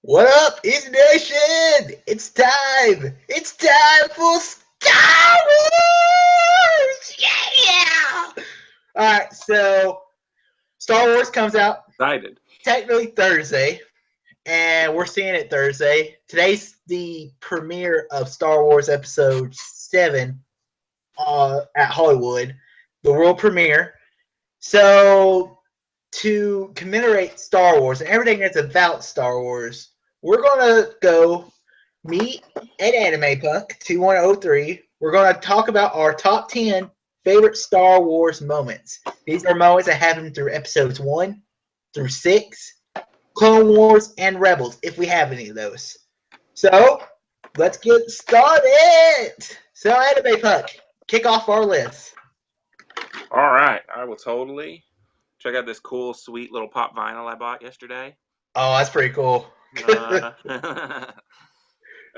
What up, Easy Nation? It's time! It's time for Star Wars! Yeah! Alright, so Star Wars comes out Excited. technically Thursday, and we're seeing it Thursday. Today's the premiere of Star Wars Episode 7 at Hollywood, the world premiere. So, to commemorate Star Wars and everything that's about Star Wars, we're gonna go meet at Anime Punk 2103. We're gonna talk about our top 10 favorite Star Wars moments. These are moments that happened through episodes 1 through 6, Clone Wars, and Rebels, if we have any of those. So, let's get started! So, Anime Punk, kick off our list. All right, I will totally check out this cool, sweet little pop vinyl I bought yesterday. Oh, that's pretty cool. Uh,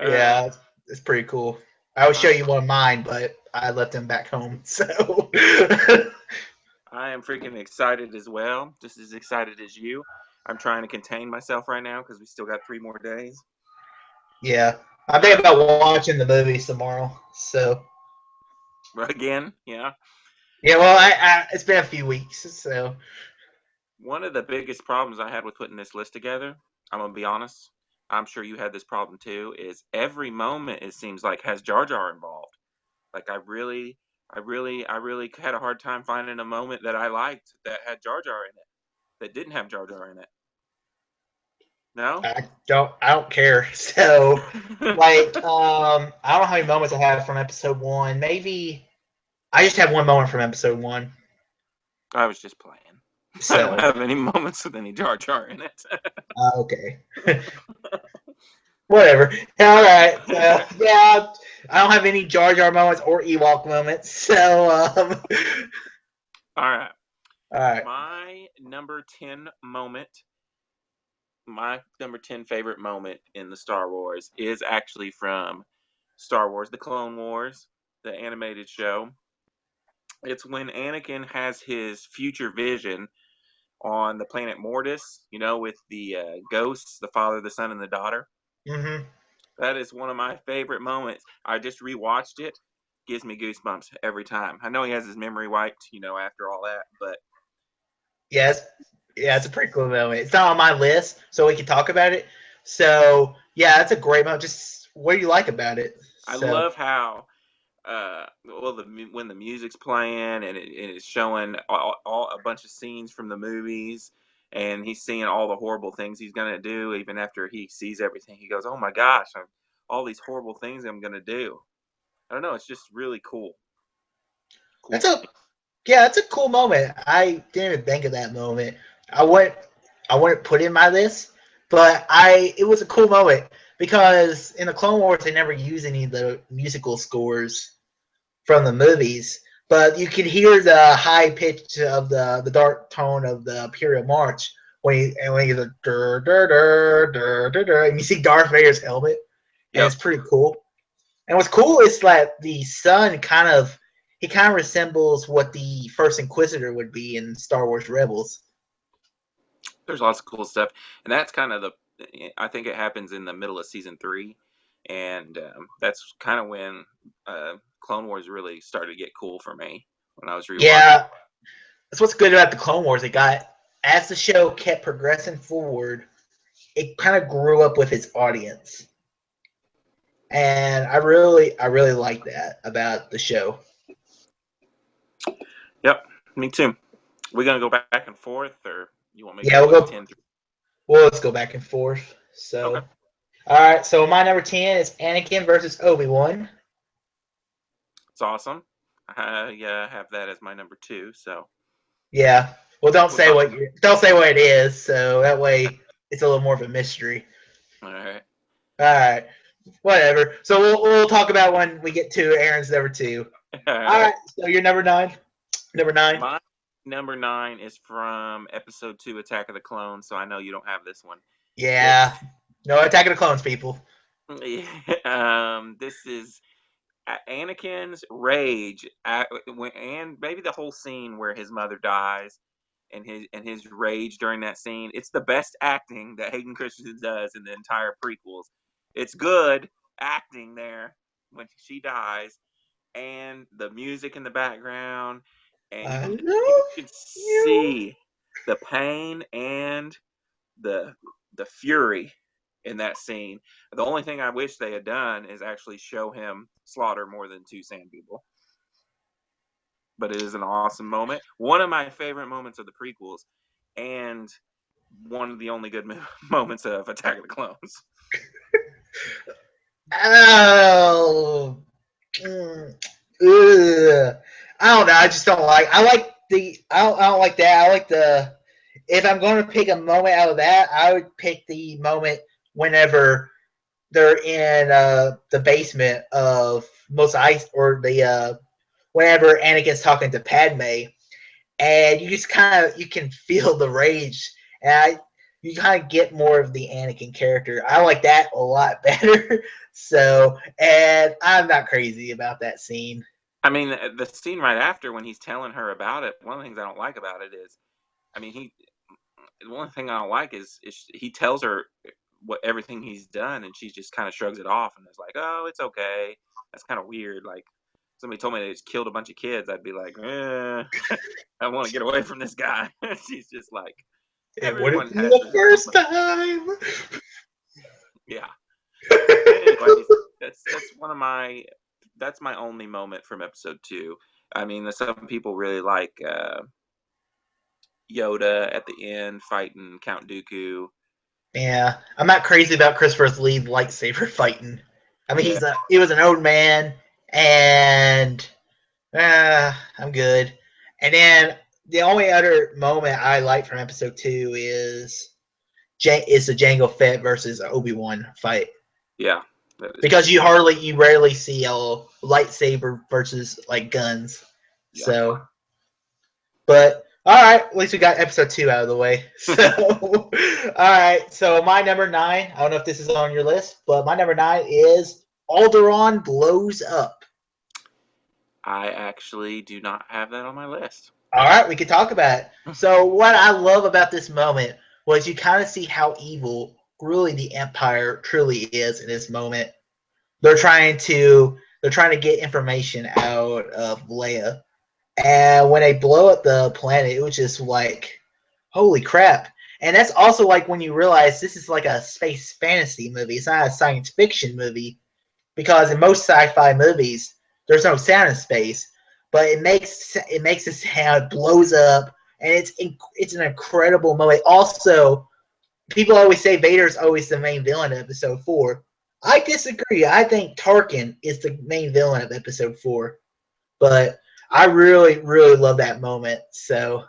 Yeah, it's pretty cool. I would show you one of mine, but I left them back home. So I am freaking excited as well, just as excited as you. I'm trying to contain myself right now because we still got 3 more days. yeah, I'm thinking about watching the movies tomorrow. So Again, yeah. yeah, well, it's been a few weeks. So One of the biggest problems I had with putting this list together, I'm gonna be honest, I'm sure you had this problem too, is every moment it seems like has Jar Jar involved. Like I really had a hard time finding a moment that I liked that had Jar Jar in it, that didn't have Jar Jar in it. No? I don't care. So like I don't know how many moments I have from episode 1. Maybe I just have one moment from episode 1. I was just playing. I don't So have any moments with any Jar Jar in it. okay. Whatever. All right. Yeah, I don't have any Jar Jar moments or Ewok moments. So, All right. all right. My number 10 moment, my number 10 favorite moment in the Star Wars is actually from Star Wars The Clone Wars, the animated show. It's when Anakin has his future vision on the planet Mortis, with the ghosts, the father, the son, and the daughter. Mm-hmm. That is one of my favorite moments. I just rewatched it. Gives me goosebumps every time. I know he has his memory wiped, after all that, but Yes. Yeah, it's a pretty cool moment. It's not on my list, so we can talk about it. So, yeah, that's a great moment. Just what do you like about it? I So, love how when the music's playing and it's showing all a bunch of scenes from the movies, and he's seeing all the horrible things he's gonna do. Even after he sees everything, he goes, "Oh my gosh, all these horrible things I'm gonna do." I don't know. It's just really cool. Cool that's a scene. yeah, that's a cool moment. I didn't even think of that moment. I wouldn't I wouldn't put it in my list, but it was a cool moment because in the Clone Wars they never use any of the musical scores from the movies, but you could hear the high pitch of the dark tone of the Imperial March when you the dur dur dur dur dur dur, and you see Darth Vader's helmet, and Yep. it's pretty cool. And what's cool is that the son kind of resembles what the first Inquisitor would be in Star Wars Rebels. There's lots of cool stuff, and that's kind of I think it happens in the middle of season 3, and that's kind of when Clone Wars really started to get cool for me when I was rewatching. Yeah, that's what's good about the Clone Wars. It got as the show kept progressing forward, it kind of grew up with its audience. And I really like that about the show. Yep, me too. We're gonna go back and forth, or you want me to Yeah, go we'll like go. 10 through? Well, let's go back and forth. Okay, So, all right. So my number 10 is Anakin versus Obi-Wan. it's awesome. Yeah, I have that as my number 2. So Yeah. Well, we'll talk about. don't say what it is, so that way it's a little more of a mystery. All right. All right. Whatever. So we'll talk about when we get to Aaron's number 2. All All right. right. So you're number 9. Number 9. My number 9 is from Episode 2, Attack of the Clones. So I know you don't have this one. It's Yeah. No Attack of the Clones, people. this is Anakin's rage and maybe the whole scene where his mother dies, and his rage during that scene. It's the best acting that Hayden Christensen does in the entire prequels. It's good acting there when she dies, and the music in the background, and I you love can you. see the pain and the fury in that scene. The only thing I wish they had done is actually show him slaughter more than 2 sand people. But it is an awesome moment. One of my favorite moments of the prequels, and one of the only good moments of Attack of the Clones. Oh. Ugh. I don't know. I just don't like. I like the. I don't like that. I like the. If I'm going to pick a moment out of that, I would pick the moment whenever they're in the basement of Mos Eisley, or the whenever Anakin's talking to Padme, and you just kind of you can feel the rage, and you kind of get more of the Anakin character. I like that a lot better. So, and I'm not crazy about that scene. I mean, the scene right after when he's telling her about it, one of the things I don't like about it is, I mean, one thing I don't like is he tells her what everything he's done, and she just kind of shrugs it off and is like, "Oh, it's okay." That's kind of weird. Like, somebody told me they just killed a bunch of kids, I'd be like, I want to get away from this guy. She's just like, It wouldn't everyone be has the their first moment. time. Yeah. Anyways, that's one of my that's my only moment from episode 2. I mean, some people really like Yoda at the end fighting Count Dooku. Yeah, I'm not crazy about Christopher Lee lightsaber fighting. I mean, Yeah, he was an old man, and I'm good. And then the only other moment I like from episode 2 is the Jango Fett versus Obi-Wan fight, yeah, that is because pretty. you rarely see a lightsaber versus like guns. Yeah, So, but all right, at least we got episode 2 out of the way. So, all right, so my number 9. I don't know if this is on your list, but my number 9 is Alderaan blows up. I actually do not have that on my list. All right, we can talk about it. So, what I love about this moment was you kind of see how evil really the Empire truly is in this moment. They're trying to get information out of Leia, and when they blow up the planet, it was just like, holy crap! And that's also like when you realize this is like a space fantasy movie. It's not a science fiction movie, because in most sci-fi movies, there's no sound in space, but it makes a sound, blows up, and it's an incredible moment. Also, people always say Vader's always the main villain of Episode 4. I disagree. I think Tarkin is the main villain of Episode 4, but I really, really love that moment. So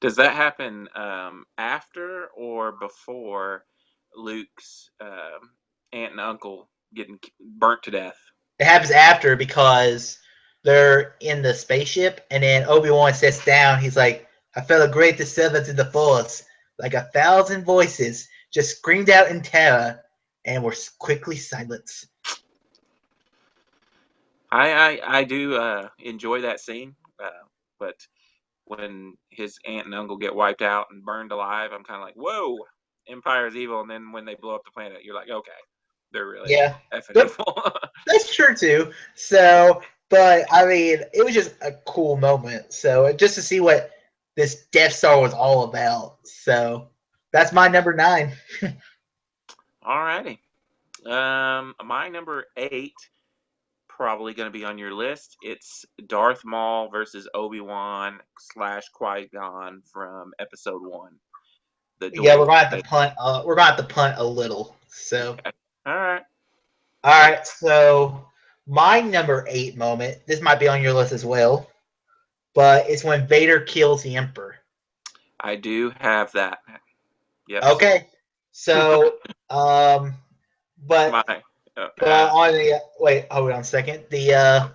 Does that happen after or before Luke's aunt and uncle getting burnt to death? it happens after, because they're in the spaceship, and then Obi-Wan sits down. He's like, I felt a great disturbance in the Force, like 1,000 voices just screamed out in terror and were quickly silenced. I do enjoy that scene, but when his aunt and uncle get wiped out and burned alive, I'm kind of like, whoa, Empire's evil. And then when they blow up the planet, you're like, okay, they're really Yeah, effing but evil. that's true too. So, but I mean, it was just a cool moment. So, just to see what this Death Star was all about. So, that's my number 9. Alrighty. My number 8, probably going to be on your list. It's Darth Maul versus Obi-Wan / Qui-Gon from Episode 1. The Yeah, Duel. we're gonna have to punt a little. So, Okay. All right. all right. So, my number 8 moment. This might be on your list as well, but it's when Vader kills the Emperor. I do have that. Yes. Okay. So, um, but My. on the wait, hold on a second. The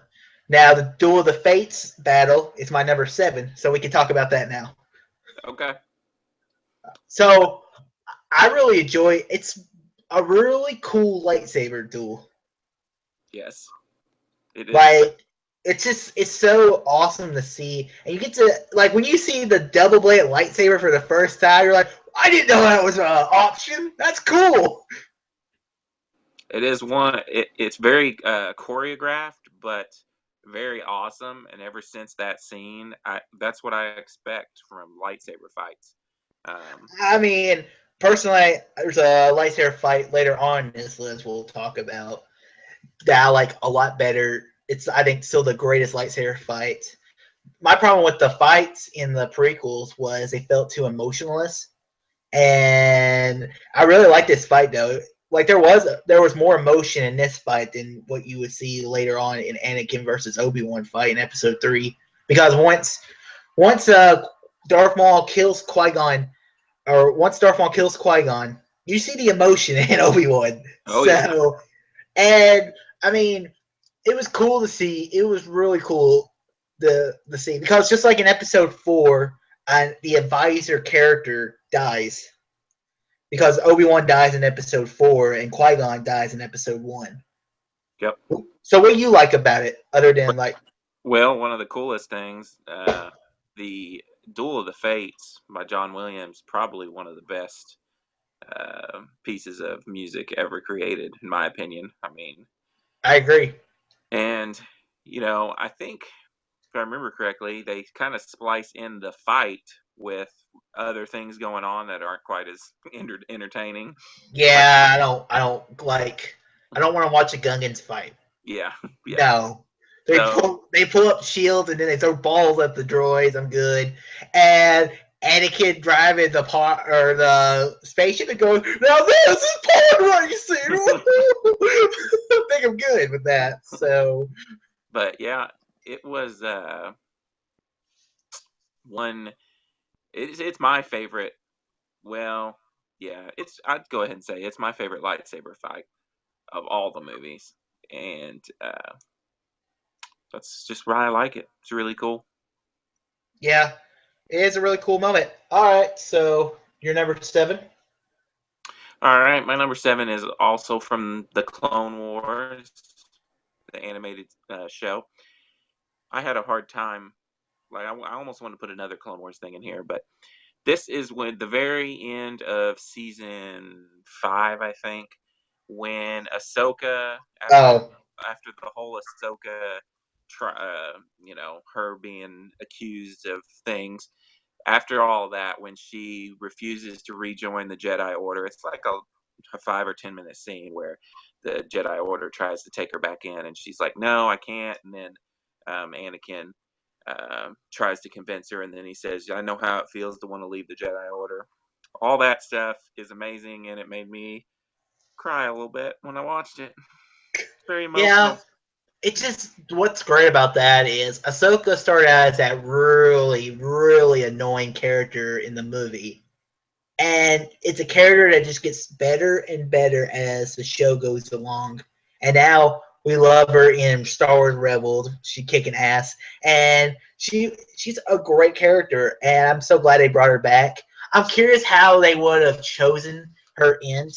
now the Duel of the Fates battle is my number 7, so we can talk about that now. Okay. So I really enjoy. It's a really cool lightsaber duel. Yes. It is. Like, it's so awesome to see, and you get to like when you see the double bladed lightsaber for the first time, you're like, I didn't know that was an option. That's cool. It is one. It's very choreographed, but very awesome. And ever since that scene, that's what I expect from lightsaber fights. I mean, personally, there's a lightsaber fight later on in this list we'll talk about that I like a lot better. It's I think still the greatest lightsaber fight. My problem with the fights in the prequels was they felt too emotionless, and I really like this fight though. Like there was more emotion in this fight than what you would see later on in Anakin versus Obi-Wan fight in Episode 3. Because once Darth Maul kills Qui-Gon, or once Darth Maul kills Qui-Gon, you see the emotion in Obi-Wan. Oh yeah. So, and I mean, it was cool to see. It was really cool the scene because just like in Episode 4, the advisor character dies because Obi-Wan dies in Episode 4 and Qui-Gon dies in Episode 1. Yep. So what do you like about it other than like? Well, one of the coolest things, the Duel of the Fates by John Williams, probably one of the best pieces of music ever created, in my opinion. I mean, I agree. and I think if I remember correctly, they kind of splice in the fight with other things going on that aren't quite as entertaining. Yeah, I don't want to watch a Gungans fight. Yeah, yeah. No. So They pull up shields and then they throw balls at the droids. I'm good. And Anakin driving the spaceship and going, now this is pod racing. I think I'm good with that. So, but yeah, it was one. It's my favorite. Well, yeah, I'd go ahead and say it's my favorite lightsaber fight of all the movies, and that's just why I like it. It's really cool. yeah, it is a really cool moment. All right, so you're number 7. All right, my number 7 is also from the Clone Wars, the animated show. I had a hard time. Like I almost want to put another Clone Wars thing in here, but this is when the very end of season 5, I think, when Ahsoka after the whole Ahsoka, her being accused of things. After all that, when she refuses to rejoin the Jedi Order, it's like a 5 or 10 minute scene where the Jedi Order tries to take her back in, and she's like, "No, I can't." And then Anakin tries to convince her, and then he says, "I know how it feels to want to leave the Jedi Order." All that stuff is amazing, and it made me cry a little bit when I watched it. It's very emotional. Yeah, it's just what's great about that is Ahsoka started out as that really, really annoying character in the movie. And it's a character that just gets better and better as the show goes along. And now we love her in Star Wars Rebels. She's kicking ass. And she's a great character. And I'm so glad they brought her back. I'm curious how they would have chosen her end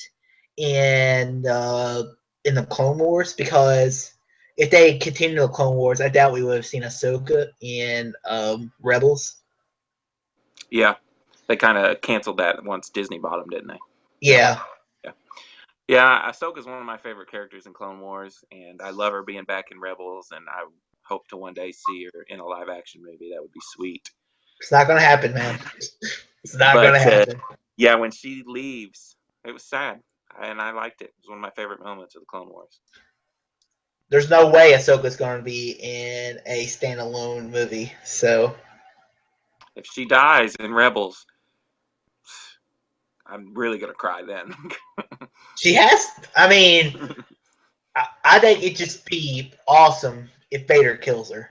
in the Clone Wars, because if they continue the Clone Wars, I doubt we would have seen Ahsoka in Rebels. Yeah, they kind of canceled that once Disney bought them, didn't they? Yeah. Yeah, Ahsoka's one of my favorite characters in Clone Wars, and I love her being back in Rebels, and I hope to one day see her in a live action movie. That would be sweet. It's not going to happen, man. It's not going to happen. Yeah, when she leaves, it was sad, and I liked it. It was one of my favorite moments of the Clone Wars. There's no way Ahsoka's going to be in a standalone movie. So if she dies in Rebels, I'm really going to cry then. she has. I mean, I think it'd just be awesome if Vader kills her.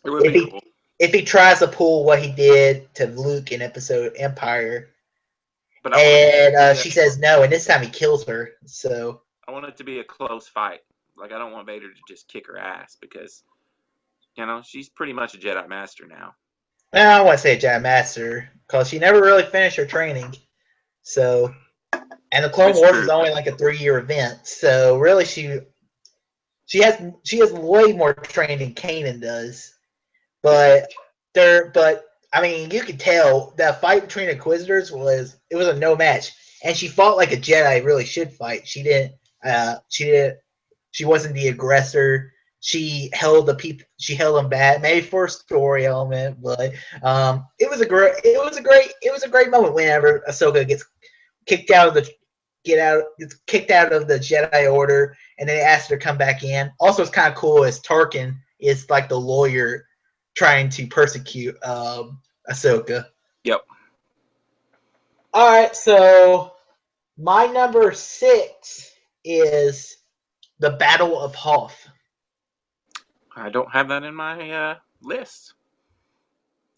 It would be cool. If he tries to pull what he did to Luke in Episode Empire, but she says no, and this time he kills her. So I want it to be a close fight. Like, I don't want Vader to just kick her ass because, she's pretty much a Jedi Master now. Well, I don't want to say a Jedi Master because she never really finished her training. So, and the Clone Wars is only like a 3-year event. So really, She has way more training than Kanan does, but I mean, you could tell that fight between Inquisitors was a no match, and she fought like a Jedi really should fight. She didn't. She didn't. She wasn't the aggressor. She held the people. She held them back, maybe for a story element, but it was a great moment whenever Ahsoka gets kicked out of the gets kicked out of the Jedi Order, and then they asked her to come back in. Also, it's kind of cool as Tarkin is like the lawyer trying to persecute Ahsoka. Yep. All right, so my number 6 is the Battle of Hoth. I don't have that in my list.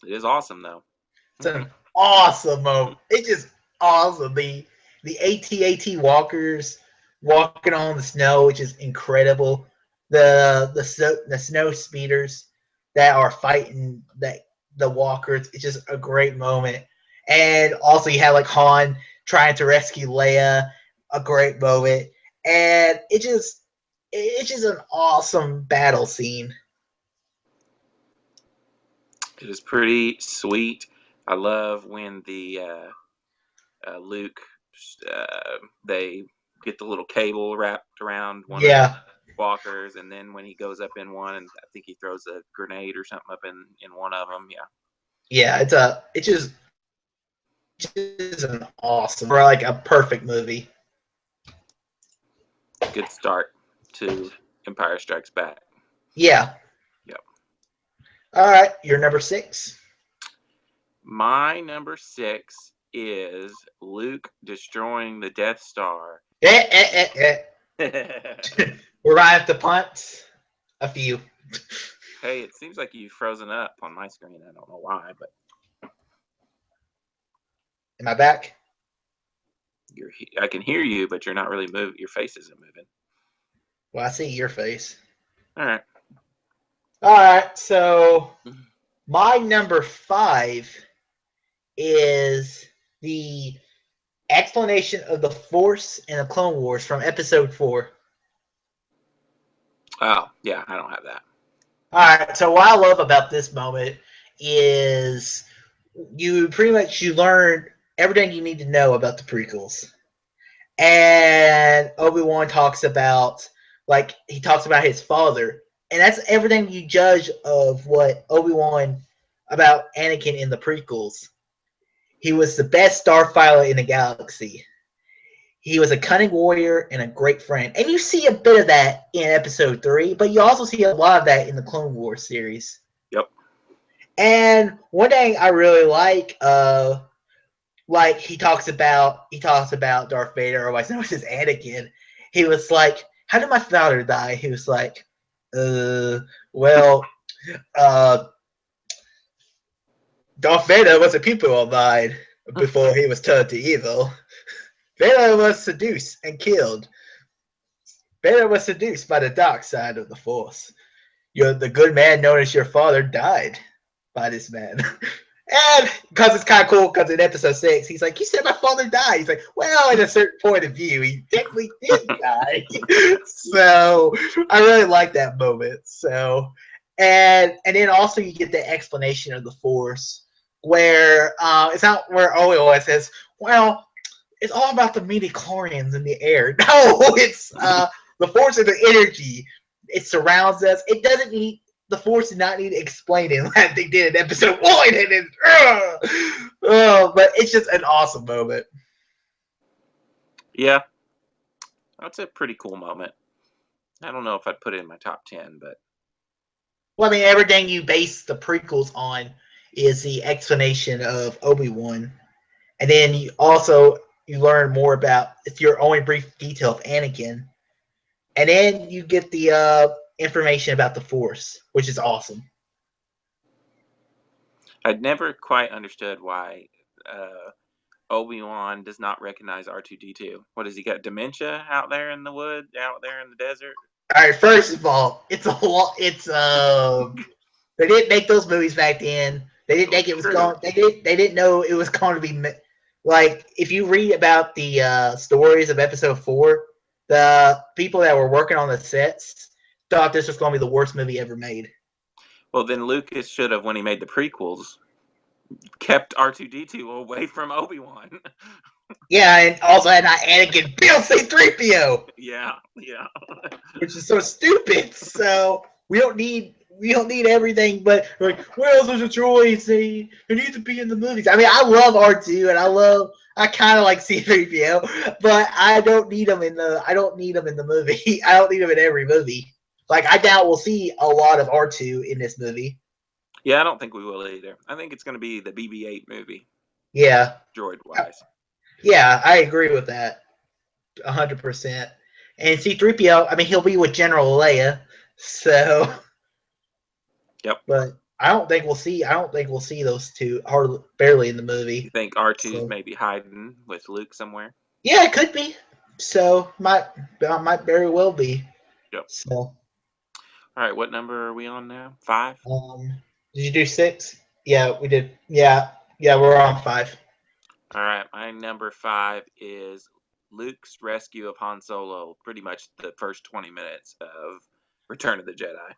It is awesome though. It's an awesome moment. It's just awesome. The AT-AT walkers walking on the snow, which is incredible. The snow speeders that are fighting the walkers. It's just a great moment. And also you have like Han trying to rescue Leia, a great moment. And it's just an awesome battle scene. It is pretty sweet. I love when the Luke they get the little cable wrapped around one of the walkers, and then when he goes up in one, and I think he throws a grenade or something up in one of them. Yeah, it's just an awesome, or like a perfect movie. Good start to Empire Strikes Back. Yeah. Yep. All right, your number 6. My number 6 is Luke destroying the Death Star. We're gonna have to punt a few. Hey, it seems like you've frozen up on my screen. I don't know why, but am I back? I can hear you, but you're not really moving. Your face isn't moving. Well, I see your face. All right. All right, so my number 5 is the explanation of the Force in the Clone Wars from Episode 4. Oh, yeah, I don't have that. All right, so what I love about this moment is you learn everything you need to know about the prequels. And Obi-Wan talks about his father, and that's everything you judge of what Obi-Wan about Anakin in the prequels. He was the best starfighter in the galaxy. He was a cunning warrior and a great friend. And you see a bit of that in Episode 3, but you also see a lot of that in the Clone Wars series. Yep. And one thing I really like he talks about Darth Vader, or otherwise known as Anakin. He was like, "How did my father die?" He was like, well, Darth Vader was a pupil of mine before he was turned to evil. Vader was seduced and killed. Vader was seduced by the dark side of the Force. The good man known as your father died by this man." And because it's kind of cool, because in Episode 6, he's like, "You said my father died." He's like, "Well, in a certain point of view, he technically did die." So I really like that moment. So, and then also you get the explanation of the Force, where it's not where Obi-Wan says, "Well, it's all about the midi-chlorians in the air." No, it's the Force is the energy. It surrounds us. It doesn't need. The Force did not need explaining like they did in Episode 1. And but it's just an awesome moment. Yeah. That's a pretty cool moment. I don't know if I'd put it in my top 10, but... Well, I mean, everything you base the prequels on is the explanation of Obi-Wan. And then you learn more about, it's your only brief detail of Anakin. And then you get the information about the Force, which is awesome. I'd never quite understood why Obi-Wan does not recognize R2-D2. What has he got? Dementia out there in the wood, out there in the desert? All right, first of all, they didn't make those movies back then. They didn't think it was going. They didn't know it was going to be like, if you read about the stories of Episode 4, the people that were working on the sets, thought this was going to be the worst movie ever made. Well, then Lucas should have, when he made the prequels, kept R2-D2 away from Obi-Wan. Yeah, and also had not Anakin build C-3PO. Yeah. Which is so stupid. So we don't need everything, but like, well, there's a choice. It needs to be in the movies. I mean, I love R2 and I kind of like C-3PO, but I don't need them in the movie. I don't need them in every movie. Like, I doubt we'll see a lot of R2 in this movie. Yeah, I don't think we will either. I think it's going to be the BB-8 movie. Yeah. Droid-wise. Yeah, I agree with that. 100%. And C-3PO, I mean, he'll be with General Leia, so. Yep. But I don't think we'll see those two hardly barely in the movie. You think R2's maybe hiding with Luke somewhere? Yeah, it could be. So might very well be. Yep. So. All right, what number are we on now? 5? Did you do 6? Yeah, we did. Yeah, we're on 5. All right, my number 5 is Luke's rescue of Han Solo. Pretty much the first 20 minutes of Return of the Jedi.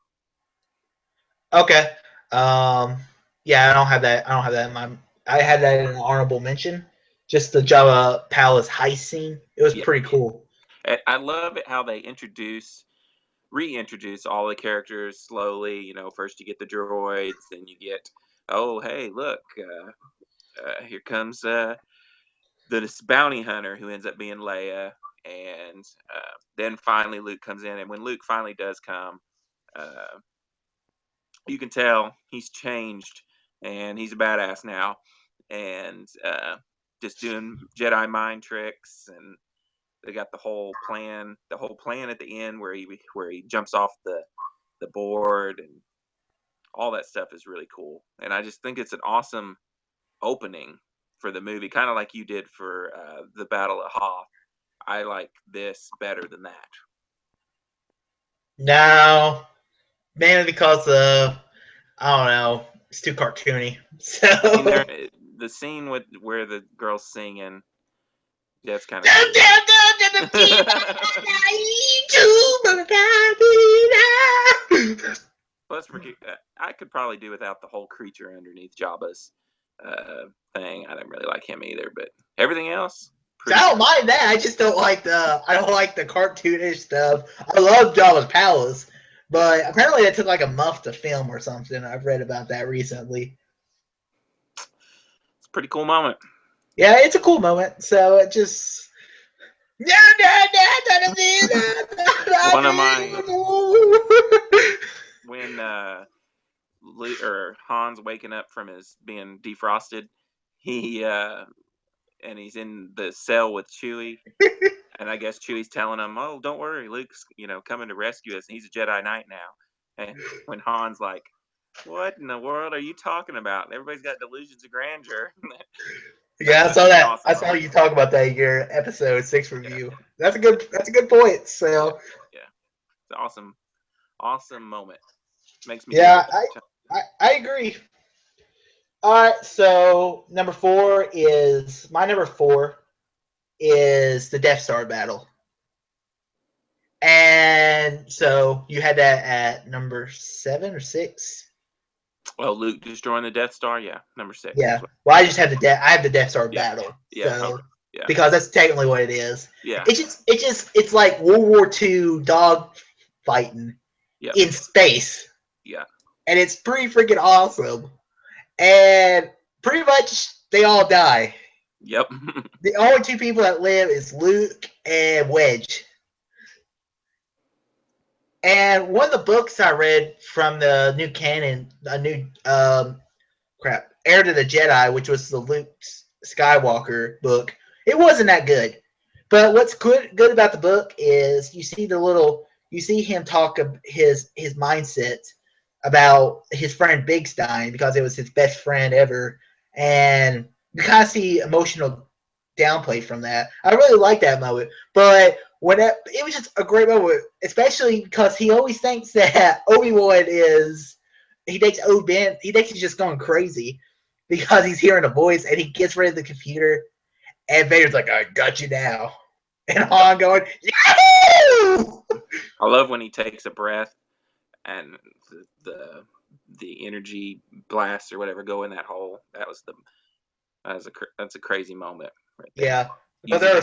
Okay. Yeah, I don't have that in my. I had that in an honorable mention. Just the Jabba Palace heist scene. It was pretty cool. I love it how they reintroduce all the characters slowly. You know, first you get the droids, then you get, oh, hey, look, here comes this bounty hunter who ends up being Leia, and then finally Luke comes in. And when Luke finally does come, you can tell he's changed and he's a badass now, and just doing Jedi mind tricks, and they got the whole plan at the end where he jumps off the board, and all that stuff is really cool. And I just think it's an awesome opening for the movie, kind of like you did for the Battle of Hoth. I like this better than that. No, mainly because of, I don't know, it's too cartoony. So the scene where the girl's singing, that's kind of plus I could probably do without the whole creature underneath Jabba's thing. I didn't really like him either, but everything else, I don't mind that. I just don't like the cartoonish stuff. I love Jabba's palace, but apparently it took like a month to film or something. I've read about that recently. It's a pretty cool moment. Yeah, it's a cool moment. So it just one of my when Han's waking up from his being defrosted, and he's in the cell with Chewie, and I guess Chewie's telling him, "Oh, don't worry, Luke's coming to rescue us, and he's a Jedi Knight now." And when Han's like, "What in the world are you talking about? Everybody's got delusions of grandeur." Yeah, I saw that. Awesome. I saw you talk about that in your episode 6 review. Yeah. That's a good point. So yeah. It's an awesome moment. Makes me. Yeah, I agree. All right, so my number 4 is the Death Star battle. And so you had that at number 7 or 6? Well, Luke destroying the Death Star, yeah, number 6. Yeah. Well, I just have the Death Star battle. Yeah. So, okay. Yeah. Because that's technically what it is. Yeah. It's like World War II dog fighting in space. Yeah. And it's pretty freaking awesome. And pretty much they all die. Yep. The only 2 people that live is Luke and Wedge. And one of the books I read from the new canon, Heir to the Jedi, which was the Luke Skywalker book, it wasn't that good. But what's good about the book is you see him talk of his mindset about his friend Big Stein, because it was his best friend ever, and you kind of see emotional downplay from that. I really like that moment, but it was just a great moment, especially because he always thinks that Obi-Wan he thinks he's just going crazy because he's hearing a voice, and he gets rid of the computer, and Vader's like, "I got you now," and Han going, Yahoo! I love when he takes a breath and the energy blast or whatever go in that hole. That's a crazy moment right there. Yeah. But Using there the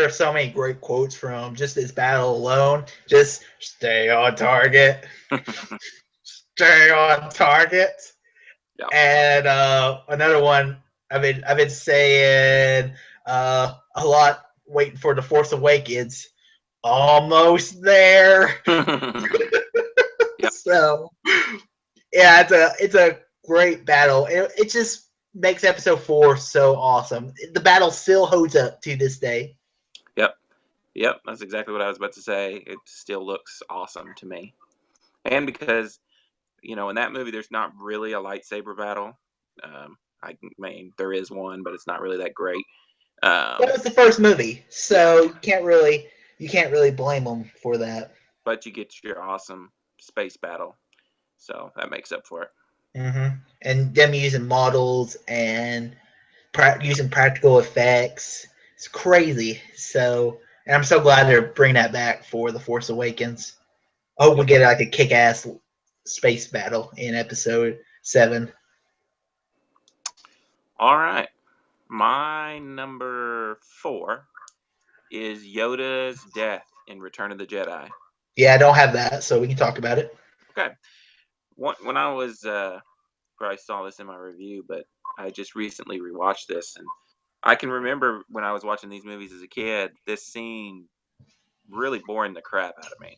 are so many great quotes from just this battle alone. Just stay on target. Stay on target. Yeah. And another one I've been saying a lot, waiting for the Force Awakens. Almost there. Yep. So yeah, it's a great battle. It just makes episode 4 so awesome. The battle still holds up to this day. Yep, that's exactly what I was about to say. It still looks awesome to me. And because, in that movie, there's not really a lightsaber battle. I mean, there is one, but it's not really that great. That was the first movie, so you can't really blame them for that. But you get your awesome space battle, so that makes up for it. Mm-hmm. And them using models and using practical effects, it's crazy. So, and I'm so glad they're bringing that back for the Force Awakens. I hope we get like a kick-ass space battle in episode 7. All right. My number 4 is Yoda's death in Return of the Jedi. Yeah, I don't have that, so we can talk about it. Okay. When I was, probably saw this in my review, but I just recently rewatched this, and I can remember when I was watching these movies as a kid, this scene really boring the crap out of me.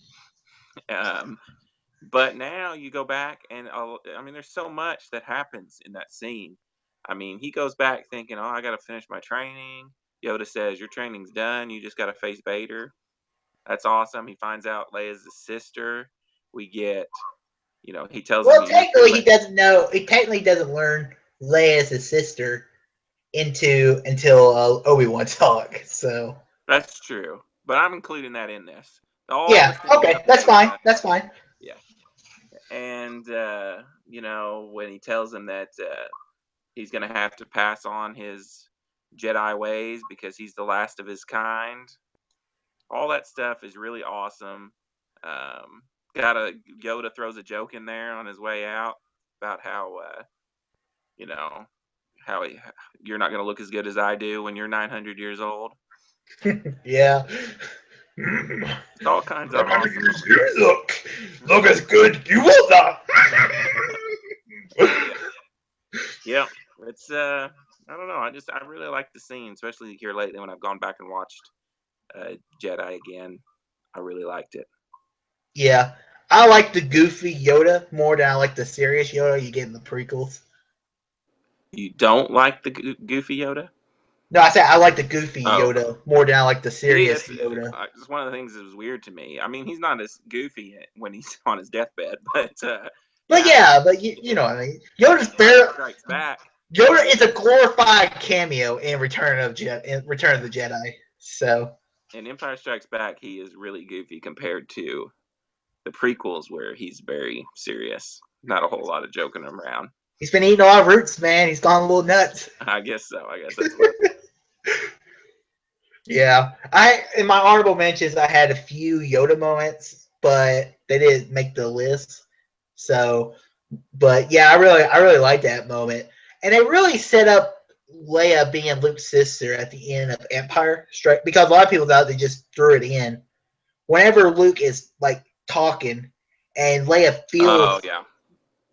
But now you go back, and I mean, there's so much that happens in that scene. I mean, he goes back thinking, "Oh, I got to finish my training." Yoda says, "Your training's done. You just got to face Vader." That's awesome. He finds out Leia's the sister. We get, he tells him Well, you technically, he doesn't know. He technically doesn't learn Leia is his sister until Obi-Wan talk. So That's true, but I'm including that in this. All the yeah, things okay, that that's fine. Leia, That's fine. yeah, and when he tells him that he's gonna have to pass on his Jedi ways because he's the last of his kind. All that stuff is really awesome. Um, Yoda throws a joke in there on his way out about how you know how you're not gonna look as good as I do when you're 900 years old. Yeah. It's all kinds of awesome. Look as good. You will not. Yeah, it's I don't know. I really like the scene, especially here lately when I've gone back and watched Jedi again. I really liked it. Yeah, I like the goofy Yoda more than I like the serious Yoda you get in the prequels. You don't like the Goofy Yoda? No, I said I like the goofy Oh, Yoda more than I like the see, serious Yoda. it's one of the things that was weird to me. I mean, he's not as goofy when he's on his deathbed, but But yeah, yeah, but you know what I mean. Yoda's Empire fair. Strikes Back. Yoda is a glorified cameo in Return of the Jedi. So In Empire Strikes Back, he is really goofy compared to the prequels, where he's very serious. Not a whole lot of joking around. he's been eating a lot of roots, man. He's gone a little nuts. I guess so. I guess that's what. Yeah, in my honorable mentions, I had a few Yoda moments, but they didn't make the list. So, but yeah, I really like that moment, and it really set up Leia being Luke's sister at the end of Empire Strike, because a lot of people thought they just threw it in. Whenever Luke is like talking, and Leia Oh feels, yeah,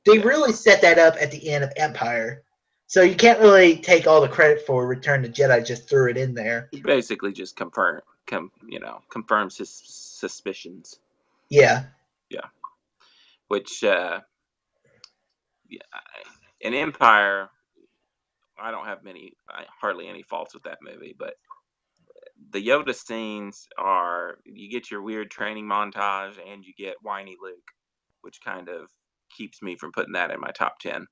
they yeah. really set that up at the end of Empire. So you can't really take all the credit for Return to Jedi. Just threw it in there. He basically just confirms his suspicions. Yeah. Yeah, which yeah, in Empire, I don't have hardly any faults with that movie, but the Yoda scenes you get your weird training montage and you get whiny Luke, which kind of keeps me from putting that in my top 10.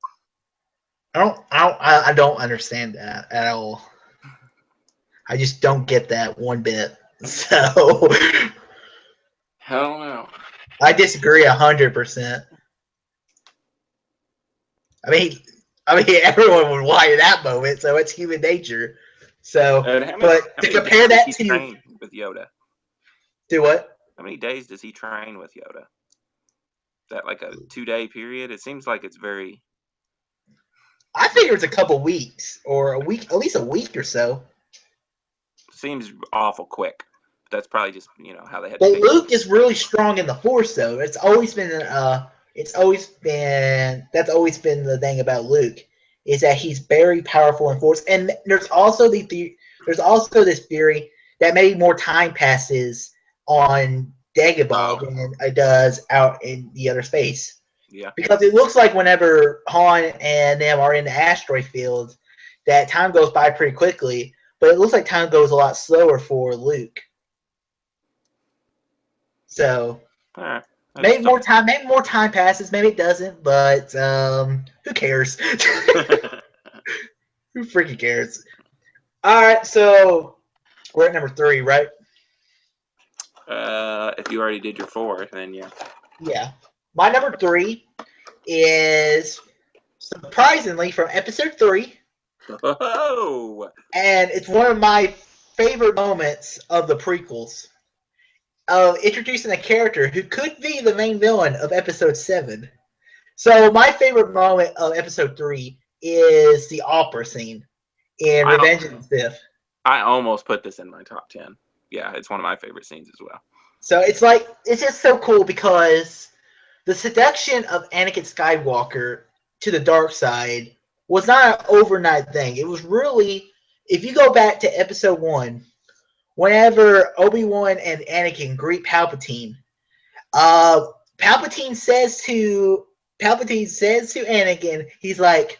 I don't understand that at all. I just don't get that one bit. So I don't know. I disagree 100%. I mean, everyone would whine that moment, so it's human nature. So, And how but to many compare people did that he to train with Yoda? Do what? How many days does he train with Yoda? Is that like a 2-day period? It seems like it's very. I figure it's a couple weeks or a week, at least a week or so. Seems awful quick. But that's probably just how they had. But Luke is really strong in the Force, though. That's always been the the thing about Luke is that he's very powerful in Force. And there's also this theory that maybe more time passes on Dagobah than it does out in the other space. Yeah. Because it looks like whenever Han and them are in the asteroid field, that time goes by pretty quickly. But it looks like time goes a lot slower for Luke. So maybe more time passes, maybe it doesn't, but who cares? Who freaking cares? Alright, so we're at number 3, right? If you already did your 4, then yeah. Yeah. My number 3 is surprisingly from episode 3. Oh! And it's one of my favorite moments of the prequels. Of introducing a character who could be the main villain of episode 7. So my favorite moment of episode 3 is the opera scene in Revenge of the Sith. I almost put this in my top 10. Yeah, it's one of my favorite scenes as well. So it's just so cool because the seduction of Anakin Skywalker to the dark side was not an overnight thing. It was really, if you go back to episode 1, whenever Obi-Wan and Anakin greet Palpatine, Palpatine says to Anakin, he's like,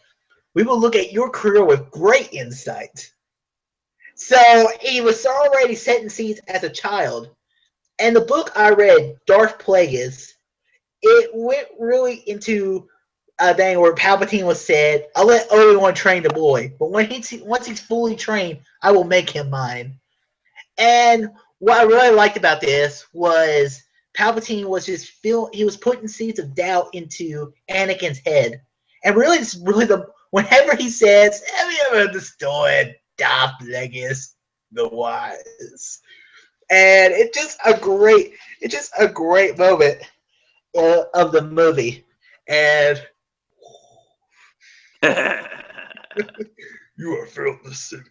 "We will look at your career with great insight." So he was already setting seeds as a child. And the book I read, Darth Plagueis, it went really into a thing where Palpatine was said, "I'll let Obi-Wan train the boy, but once he's fully trained, I will make him mine." And what I really liked about this was Palpatine was he was putting seeds of doubt into Anakin's head. And really, it's really whenever he says, "Have you ever understood Darth Plagueis the Wise?" And it's just a great moment of the movie. And you are filled with sin.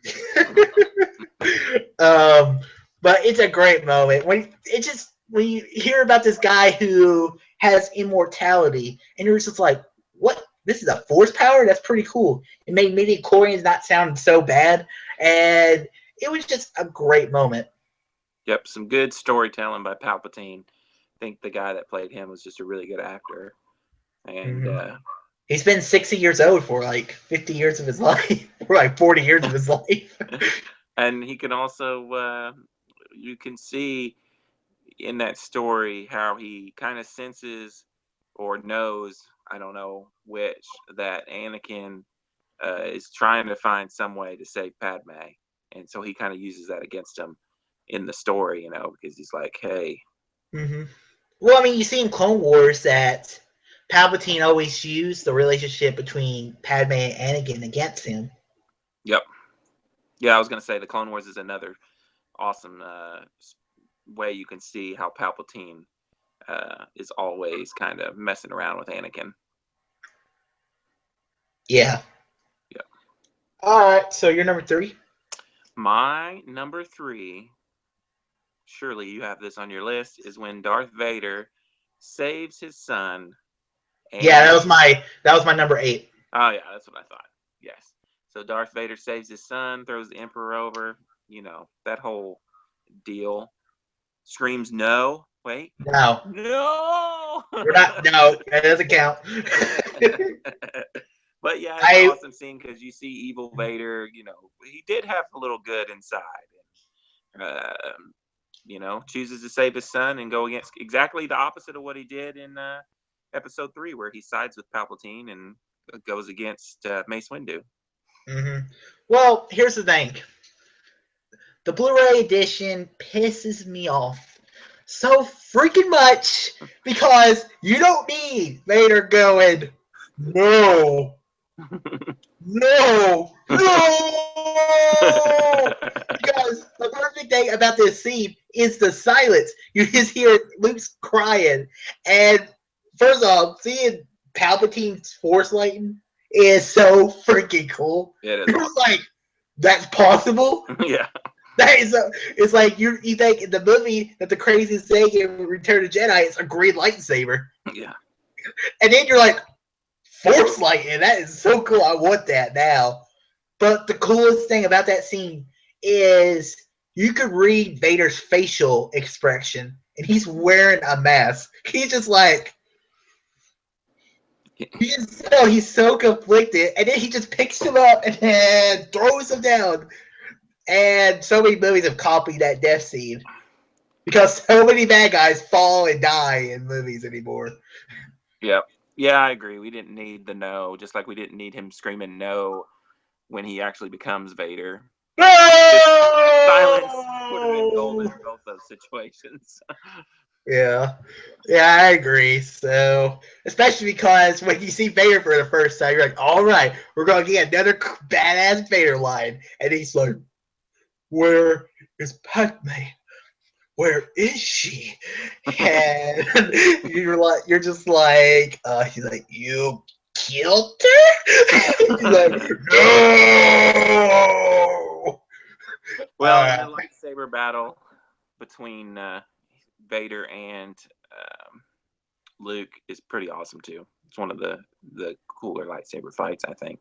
But it's a great moment when you hear about this guy who has immortality, and you're just like, "What? This is a Force power? That's pretty cool." It made midi-chlorians not sound so bad, and it was just a great moment. Yep, some good storytelling by Palpatine. I think the guy that played him was just a really good actor, and he's been 60 years old for like 50 years of his life, or like 40 years of his life. And he can also, you can see in that story how he kind of senses or knows, I don't know which, that Anakin is trying to find some way to save Padme. And so he kind of uses that against him in the story, because he's like, hey. Mm-hmm. Well, I mean, you see in Clone Wars that Palpatine always used the relationship between Padme and Anakin against him. Yep. Yeah, I was going to say the Clone Wars is another awesome way you can see how Palpatine is always kind of messing around with Anakin. Yeah. Yeah. All right, so you're number 3? My number 3, surely you have this on your list, is when Darth Vader saves his son. Yeah, that was my number 8. Oh, yeah, that's what I thought. Yes. So Darth Vader saves his son, throws the Emperor over, that whole deal. Screams no. Wait. No. No! We're not. No, that doesn't count. But yeah, it's an awesome scene because you see evil Vader. He did have a little good inside. Chooses to save his son and go against exactly the opposite of what he did in episode 3, where he sides with Palpatine and goes against Mace Windu. Mm-hmm. Well, here's the thing. The Blu-ray edition pisses me off so freaking much because you don't need Vader going, no, no, no. You because the perfect thing about this scene is the silence. You just hear Luke's crying, and first off, seeing Palpatine's Force lightning is so freaking cool. It is You're awesome. like, that's possible. Yeah. That is it's like you think in the movie that the craziest thing in Return of the Jedi is a green lightsaber. Yeah. And then you're like, Force lightning, that is so cool. I want that now. But the coolest thing about that scene is you could read Vader's facial expression, and he's wearing a mask. He's just like, he's so conflicted, and then he just picks him up and then throws him down. And so many movies have copied that death scene because so many bad guys fall and die in movies anymore. Yep. Yeah, I agree. We didn't need the no, just like we didn't need him screaming no when he actually becomes Vader. No! Silence would have been golden in both those situations. Yeah, I agree. So, especially because when you see Vader for the first time, you're like, all right, we're going to get another badass Vader line. And he's like, where is Padme? Where is she? And you're just like, he's like, you killed her? He's like, no! Well, in the lightsaber battle between Vader and Luke is pretty awesome too. It's one of the cooler lightsaber fights, I think.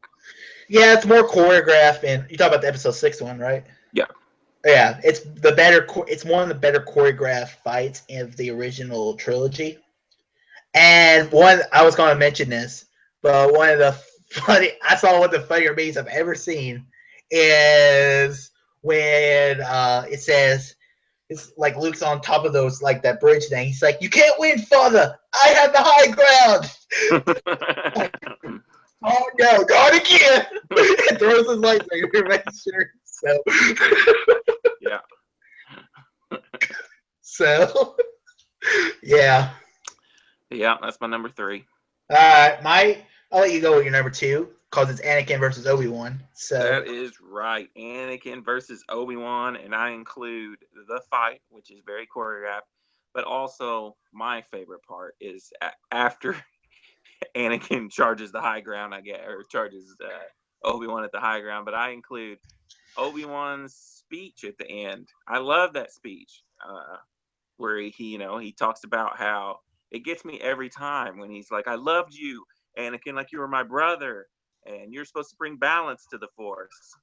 Yeah, it's more choreographed, and you talk about the episode 6 one, right? Yeah. Yeah, it's the better. It's one of the better choreographed fights of the original trilogy. And one, I was going to mention this, but one of the I saw one of the funnier memes I've ever seen is when it says, it's like Luke's on top of those, like that bridge thing. He's like, "You can't win, father. I have the high ground." Oh no, not again! And throws his lightsaber, make sure. So yeah. So yeah. Yeah, that's my number 3. I'll let you go with your number 2 because it's Anakin versus Obi-Wan. So that is right, Anakin versus Obi-Wan, and I include the fight, which is very choreographed, but also my favorite part is after Anakin charges the high ground, or charges Obi-Wan at the high ground. But I include Obi-Wan's speech at the end. I love that speech where he talks about how it gets me every time when he's like, "I loved you, Anakin, like you were my brother, and you're supposed to bring balance to the Force."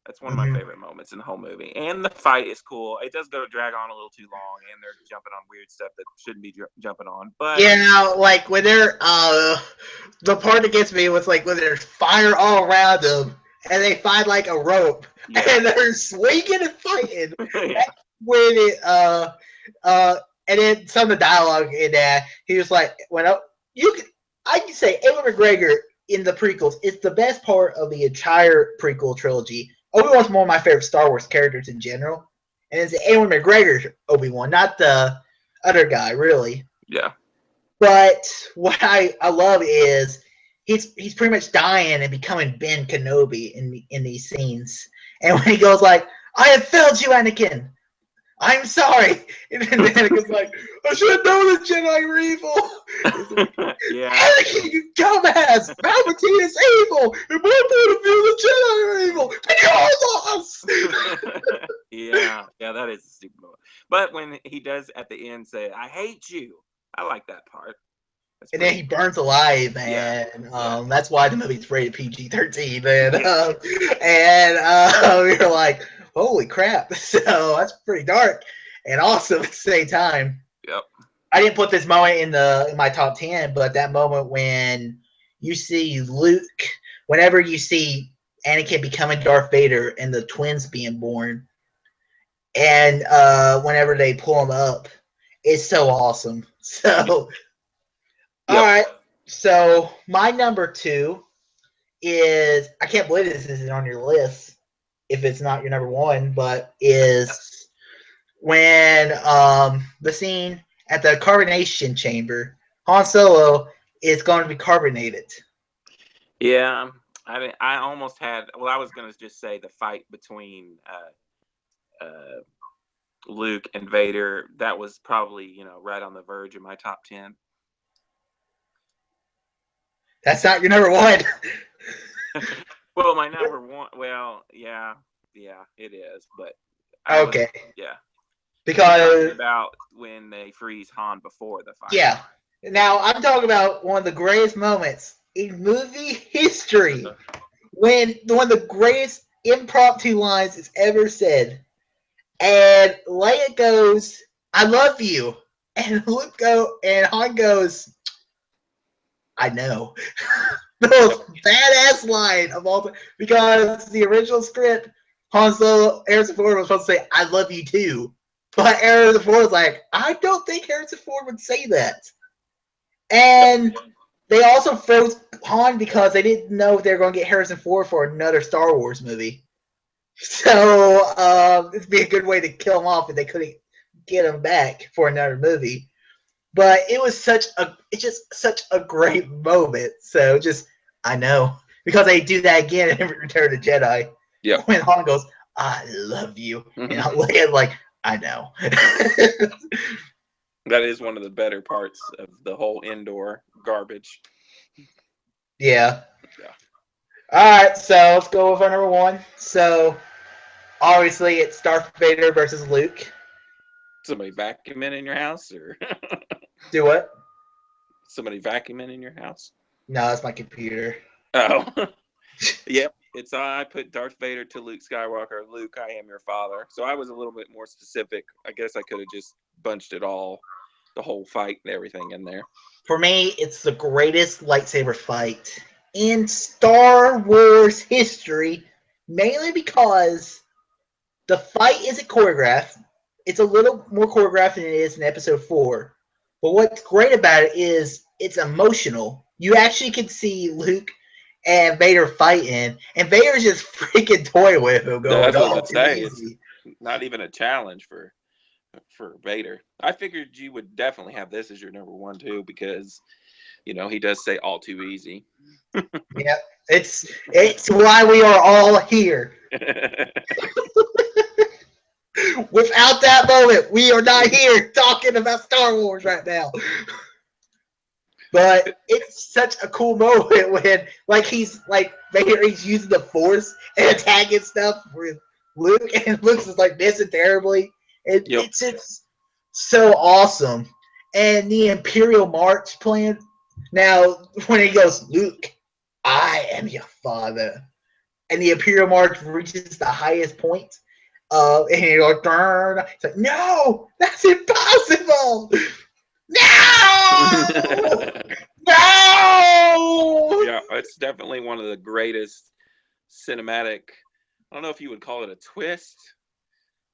That's one of my favorite moments in the whole movie. And the fight is cool. It does drag on a little too long, and they're jumping on weird stuff that shouldn't be jumping on. But yeah, like when they're the part that gets me was like when there's fire all around them, and they find like a rope, and they're swinging and fighting. Yeah. When it and then some of the dialogue in that, he was like, I can say Ewan McGregor in the prequels is the best part of the entire prequel trilogy. Obi-Wan's one of my favorite Star Wars characters in general, and it's Ewan McGregor's Obi-Wan, not the other guy, really. Yeah. But what I love is he's pretty much dying and becoming Ben Kenobi in these scenes. And when he goes like, "I have failed you, Anakin. I'm sorry." And then Anakin's like, "I should have known the Jedi were evil." Like, yeah. Anakin, you dumbass! Palpatine is evil! In my point of view, the Jedi are evil! And you're lost! Yeah, that is a stupid moment. But when he does at the end say, "I hate you," I like that part. And then he burns alive, and that's why the movie's rated PG-13. And we were like, holy crap. So that's pretty dark and awesome at the same time. Yep. I didn't put this moment in my top 10, but that moment when you see Luke, whenever you see Anakin becoming Darth Vader and the twins being born, and whenever they pull him up, it's so awesome. So all right, so my number 2 is, I can't believe this isn't on your list if it's not your number 1, but is when the scene at the carbonation chamber, Han Solo is going to be carbonated. Yeah, I almost had. Well, I was going to just say the fight between Luke and Vader, that was probably, right on the verge of my top 10. That's not your number one. Well, my number one, well, yeah, it is, but Okay. Yeah. Because talking about when they freeze Han before the fight. Yeah. Now I'm talking about one of the greatest moments in movie history. When one of the greatest impromptu lines is ever said. And Leia goes, "I love you." And Han goes, "I know." The most badass line of all time. Because the original script, Han Solo, Harrison Ford was supposed to say, "I love you too." But Harrison Ford was like, "I don't think Harrison Ford would say that." And they also froze Han because they didn't know if they were going to get Harrison Ford for another Star Wars movie. So it'd be a good way to kill him off if they couldn't get him back for another movie. But it's just such a great moment. So I know, because they do that again in Return of the Jedi. Yep. When Han goes, "I love you," and Leia's like, "I know." That is one of the better parts of the whole indoor garbage. Yeah. All right, so let's go with our number one. So obviously it's Darth Vader versus Luke. Somebody vacuuming in your house, or Do what? Somebody vacuuming in your house? No, that's my computer. Oh. Yep. I put Darth Vader to Luke Skywalker. Luke, I am your father. So I was a little bit more specific. I guess I could have just bunched it all, the whole fight and everything in there. For me, it's the greatest lightsaber fight in Star Wars history, mainly because the fight isn't choreographed. It's a little more choreographed than it is in Episode 4. But what's great about it is it's emotional. You actually can see Luke and Vader fighting, and Vader's just freaking toying with him, going, That's what "Oh, I'd say. easy." It's not even a challenge for Vader. I figured you would definitely have this as your number one too, because he does say all too easy. Yeah, it's why we are all here. Without that moment, we are not here talking about Star Wars right now. But it's such a cool moment when, he's using the Force and attacking stuff with Luke, and Luke's just missing terribly. It's just so awesome. And the Imperial March plan. Now, when he goes, "Luke, I am your father," and the Imperial March reaches the highest point, and he goes, it's like, "No, that's impossible! No! No!" Yeah, it's definitely one of the greatest cinematic. I don't know if you would call it a twist.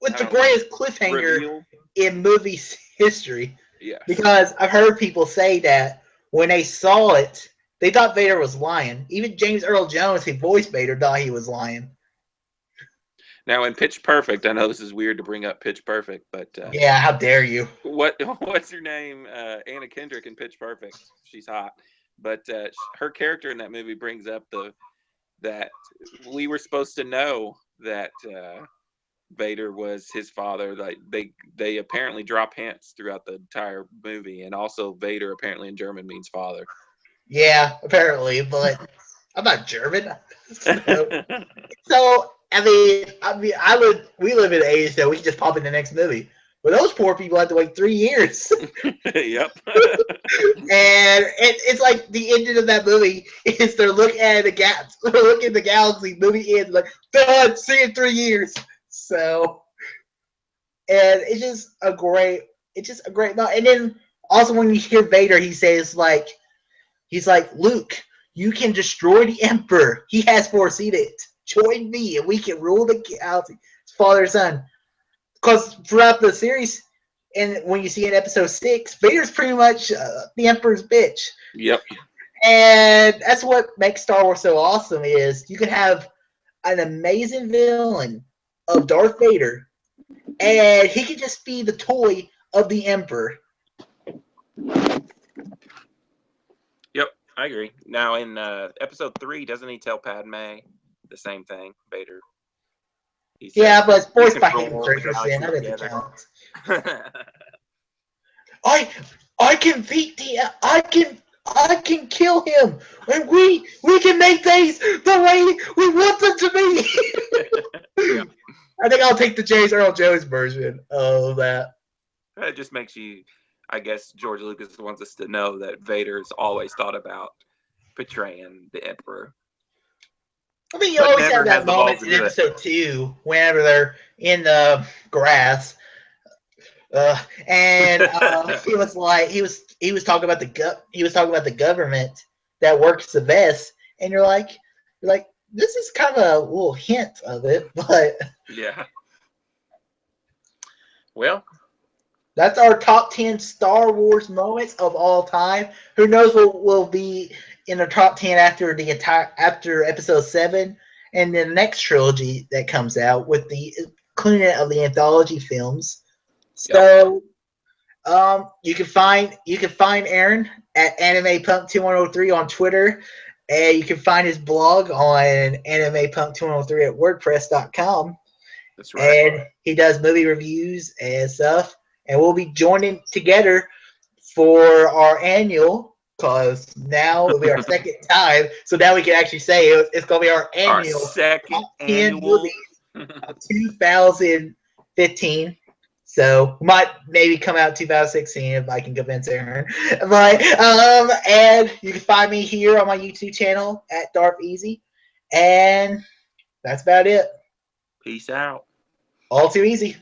With the greatest cliffhanger in movie history. Yes. Because I've heard people say that when they saw it, they thought Vader was lying. Even James Earl Jones, who voiced Vader, thought he was lying. Now, in Pitch Perfect, I know this is weird to bring up Pitch Perfect, but yeah, how dare you? What's her name? Anna Kendrick in Pitch Perfect. She's hot, but her character in that movie brings up that we were supposed to know that Vader was his father. Like they apparently drop hints throughout the entire movie, and also Vader apparently in German means father. Yeah, apparently, but I'm not German. So we live in the '80s, so we can just pop in the next movie. But those poor people had to wait 3 years. Yep. And it's like the ending of that movie is they're looking at the gaps, looking at the galaxy. Movie ends like, done. See you in 3 years. So, and it's just a great. And then also when you hear Vader, he says he's like, "Luke, you can destroy the Emperor. He has foreseen it. Join me, and we can rule the galaxy." It's father and son. Because throughout the series, and when you see in Episode 6, Vader's pretty much the Emperor's bitch. Yep. And that's what makes Star Wars so awesome is you can have an amazing villain of Darth Vader, and he can just be the toy of the Emperor. Yep, I agree. Now in Episode 3, doesn't he tell Padme the same thing, Vader? He said, Yeah, but it's "We voiced by control Hayden all the Christensen. galaxy I think it together." counts. I can beat I can kill him, and we can make things the way we want them to be. Yeah, I think I'll take the James Earl Jones version of that. it just makes you. I guess George Lucas wants us to know that Vader's always thought about portraying the Emperor, I mean, you but always never have has that the balls moment to in do it. episode 2 whenever they're in the grass. And he was like, he was talking about the government that works the best, and you're like, this is kind of a little hint of it, but Yeah. Well, that's our top 10 Star Wars moments of all time. Who knows what will be in the top 10 after episode 7 and the next trilogy that comes out with the including of the anthology films. yep. So you can find Aaron at AnimePunk2103 on Twitter, and you can find his blog on AnimePunk2103 at WordPress.com. That's right. And he does movie reviews and stuff. And we'll be joining together for our annual, because now it'll be our second time. So now we can actually say it's going to be our Our annual second top 10 annual. movies of 2015. So might maybe come out 2016 if I can convince Aaron. But and you can find me here on my YouTube channel at Darth Easy. And that's about it. Peace out. All too easy.